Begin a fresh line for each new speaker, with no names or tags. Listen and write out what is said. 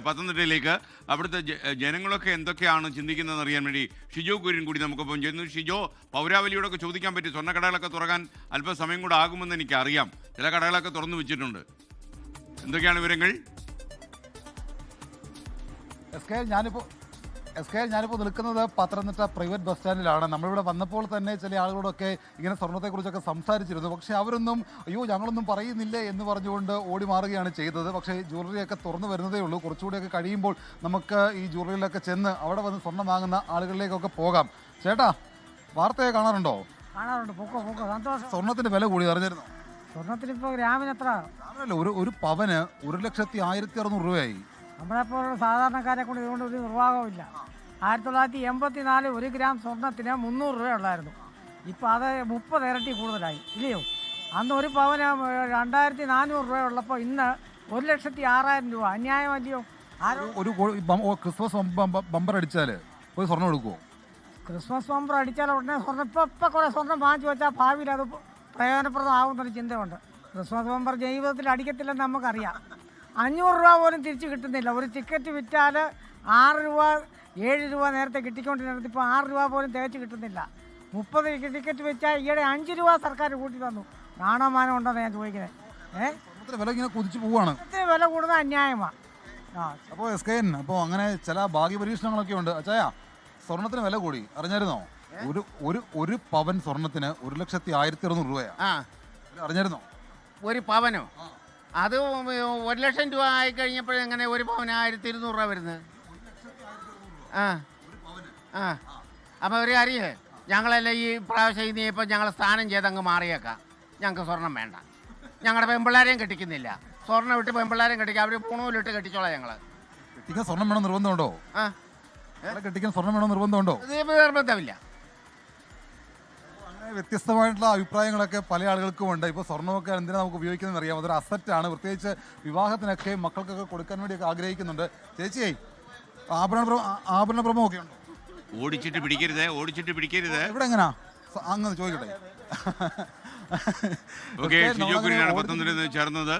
പത്തനംതിട്ടയിലേക്ക് അവിടുത്തെ ജനങ്ങളൊക്കെ എന്തൊക്കെയാണ് ചിന്തിക്കുന്നതെന്ന് അറിയാൻ വേണ്ടി ഷിജോ കുര്യൻ കൂടി നമുക്കൊപ്പം ചെയ്യുന്നു. ഷിജോ, പൗരാവലിയോടൊക്കെ ചോദിക്കാൻ പറ്റി, സ്വർണ്ണക്കടകളൊക്കെ തുറക്കാൻ അല്പസമയം കൂടെ ആകുമെന്ന് എനിക്കറിയാം. ചില കടകളൊക്കെ തുറന്നു വെച്ചിട്ടുണ്ട്. എന്തൊക്കെയാണ് വിവരങ്ങൾ?
എസ് കെ ഞാനിപ്പോൾ നിൽക്കുന്നത് പത്തനംതിട്ട പ്രൈവറ്റ് ബസ് സ്റ്റാൻഡിലാണ്. നമ്മളിവിടെ വന്നപ്പോൾ തന്നെ ചില ആളുകളോടൊക്കെ ഇങ്ങനെ സ്വർണ്ണത്തെക്കുറിച്ചൊക്കെ സംസാരിച്ചിരുന്നു. പക്ഷേ അവരൊന്നും അയ്യോ ഞങ്ങളൊന്നും പറയുന്നില്ലേ എന്ന് പറഞ്ഞുകൊണ്ട് ഓടി മാറുകയാണ് ചെയ്തത്. പക്ഷേ ജ്വല്ലറിയൊക്കെ തുറന്നു വരുന്നതേ ഉള്ളൂ. കുറച്ചുകൂടിയൊക്കെ കഴിയുമ്പോൾ നമുക്ക് ഈ ജ്വല്ലറിയിലൊക്കെ ചെന്ന് അവിടെ വന്ന് സ്വർണ്ണം വാങ്ങുന്ന ആളുകളിലേക്കൊക്കെ പോകാം. ചേട്ടാ, വാർത്തയെ കാണാറുണ്ടോ?
കാണാറുണ്ട്. പൊക്കോ സന്തോഷം.
സ്വർണ്ണത്തിന്റെ വില കൂടി അറിഞ്ഞിരുന്നു?
സ്വർണത്തിന് ഇപ്പോൾ ഗ്രാമിന് എത്ര?
ഒരു പവന് 1,16,600 രൂപയായി.
നമ്മളെപ്പോലുള്ള സാധാരണക്കാരെ കൊണ്ട് ഇതുകൊണ്ട് ഒരു നിർവാഹമില്ല. 1984 1 ഗ്രാം സ്വർണത്തിന് 300 രൂപ ഉള്ളായിരുന്നു. ഇപ്പോൾ അത് 30 ഇരട്ടി കൂടുതലായി, ഇല്ലയോ? അന്ന് ഒരു പവന് 2,400 രൂപ ഉള്ളപ്പോൾ ഇന്ന് 1,06,000 രൂപ. അന്യായമല്ലയോ?
ഒരു ക്രിസ്മസ് ബമ്പർ അടിച്ചാൽ ഒരു സ്വർണ്ണം എടുക്കുമോ?
ക്രിസ്മസ് ബമ്പർ അടിച്ചാൽ ഉടനെ സ്വർണ്ണം ഇപ്പം കുറേ സ്വർണ്ണം വാങ്ങിച്ചു വെച്ചാൽ ഭാവിയിൽ അത് പ്രയോജനപ്രദമാകുന്നൊരു ചിന്തയുണ്ട്. ക്രിസ്മസ് ബമ്പർ ജീവിതത്തിൽ അടിക്കത്തില്ലെന്ന് നമുക്കറിയാം. 500 രൂപ പോലും തിരിച്ച് കിട്ടുന്നില്ല. ഒരു ടിക്കറ്റ് വിറ്റാൽ 6 രൂപ 7 രൂപ നേരത്തെ കിട്ടിക്കൊണ്ടിരുന്നത് ഇപ്പോൾ 6 രൂപ പോലും തികച്ച് കിട്ടുന്നില്ല. 30 ടിക്കറ്റ് വെച്ചാൽ ഈയിടെ 5 രൂപ സർക്കാർ കൂട്ടി തന്നു. നാണമാനം ഉണ്ടെന്ന് ഞാൻ ചോദിക്കുന്നത്.
വില ഇങ്ങനെ കുതിച്ചു പോവാണ്.
വില കൂടുന്നത് അന്യായമാണ്.
അപ്പോൾ എസ് കെ എൻ, അപ്പോൾ അങ്ങനെ ചില ഭാഗ്യ പരീക്ഷണങ്ങളൊക്കെ ഉണ്ട്. അച്ചായ, സ്വർണത്തിന് വില കൂടി അറിഞ്ഞായിരുന്നോ? ഒരു പവൻ സ്വർണത്തിന് 1,16,600 രൂപയാണ്. അറിഞ്ഞായിരുന്നോ?
ഒരു പവനോ? അത് 1,00,000 രൂപ ആയി കഴിഞ്ഞപ്പോഴെങ്ങനെ ഒരു പവന് 1,200 രൂപ വരുന്നത്? അപ്പോൾ ഒരു കാര്യമേ, ഞങ്ങളെല്ലാം ഈ പ്രാവശ്യം ഇനിയിപ്പോൾ ഞങ്ങൾ സ്ഥാനം ചെയ്ത് അങ്ങ് മാറിയേക്കാം. ഞങ്ങൾക്ക് സ്വർണം വേണ്ട. ഞങ്ങളുടെ പെൺപിള്ളേരെയും കെട്ടിക്കുന്നില്ല. സ്വർണ്ണം ഇട്ട് പെൺപിള്ളേരെയും കെട്ടിക്കുക. അവർ പൂണൂലിട്ട് കെട്ടിച്ചോളാം. ഞങ്ങൾ
കെട്ടിക്കാൻ സ്വർണം വേണം നിർബന്ധമുണ്ടോ? കെട്ടിക്കാൻ സ്വർണം വേണം നിർബന്ധമുണ്ടോ?
നിർബന്ധമില്ല.
വ്യത്യസ്തമായിട്ടുള്ള അഭിപ്രായങ്ങളൊക്കെ പല ആളുകൾക്കും ഉണ്ട്. ഇപ്പോൾ സ്വർണ്ണമൊക്കെ എന്തിനാണ് നമുക്ക് ഉപയോഗിക്കുന്നത് അറിയാം. അതൊരു അസറ്റാണ്. പ്രത്യേകിച്ച് വിവാഹത്തിനൊക്കെ മക്കൾക്കൊക്കെ കൊടുക്കാൻ വേണ്ടിയൊക്കെ ആഗ്രഹിക്കുന്നുണ്ട്. ചേച്ചിയെ, ആഭരണപ്രമം ഒക്കെ ഉണ്ടോ?
ഓടിച്ചിട്ട് പിടിക്കരുത്.
ഇവിടെ എങ്ങനെയാ അങ്ങനെ ചോദിക്കട്ടെ.
ഓക്കെ, ഷിജോ കുര്യനാണ് പത്തനംതിട്ടയിൽ ചേർന്നത്.